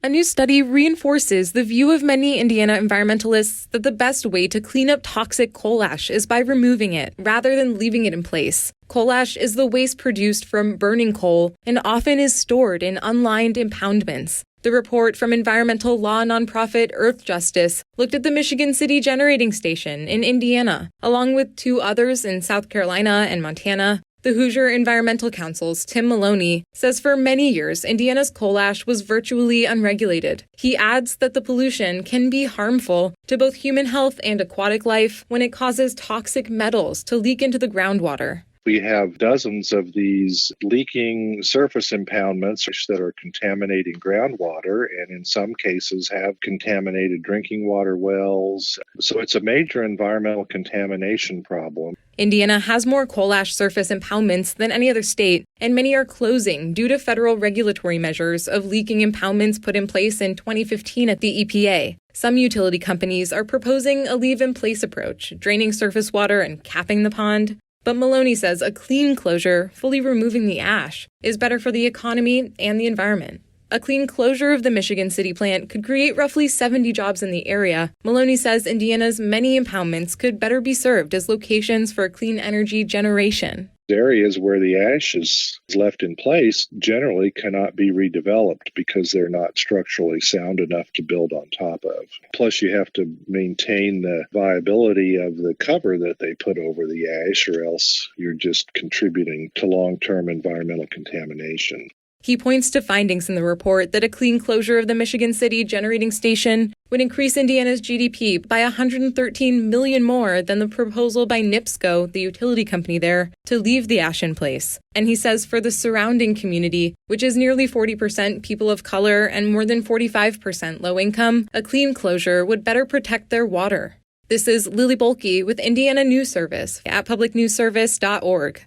A new study reinforces the view of many Indiana environmentalists that the best way to clean up toxic coal ash is by removing it rather than leaving it in place. Coal ash is the waste produced from burning coal and often is stored in unlined impoundments. The report from environmental law nonprofit Earth Justice looked at the Michigan City Generating Station in Indiana, along with two others in South Carolina and Montana. The Hoosier Environmental Council's Tim Maloney says for many years, Indiana's coal ash was virtually unregulated. He adds that the pollution can be harmful to both human health and aquatic life when it causes toxic metals to leak into the groundwater. We have dozens of these leaking surface impoundments that are contaminating groundwater and in some cases have contaminated drinking water wells. So it's a major environmental contamination problem. Indiana has more coal ash surface impoundments than any other state, and many are closing due to federal regulatory measures of leaking impoundments put in place in 2015 at the EPA. Some utility companies are proposing a leave-in-place approach, draining surface water and capping the pond. But Maloney says a clean closure, fully removing the ash, is better for the economy and the environment. A clean closure of the Michigan City plant could create roughly 70 jobs in the area. Maloney says Indiana's many impoundments could better be served as locations for clean energy generation. Areas where the ash is left in place generally cannot be redeveloped because they're not structurally sound enough to build on top of. Plus, you have to maintain the viability of the cover that they put over the ash, or else you're just contributing to long-term environmental contamination. He points to findings in the report that a clean closure of the Michigan City Generating Station would increase Indiana's GDP by $113 million more than the proposal by NIPSCO, the utility company there, to leave the ash in place. And he says for the surrounding community, which is nearly 40% people of color and more than 45% low income, a clean closure would better protect their water. This is Lily Bolke with Indiana News Service at publicnewsservice.org.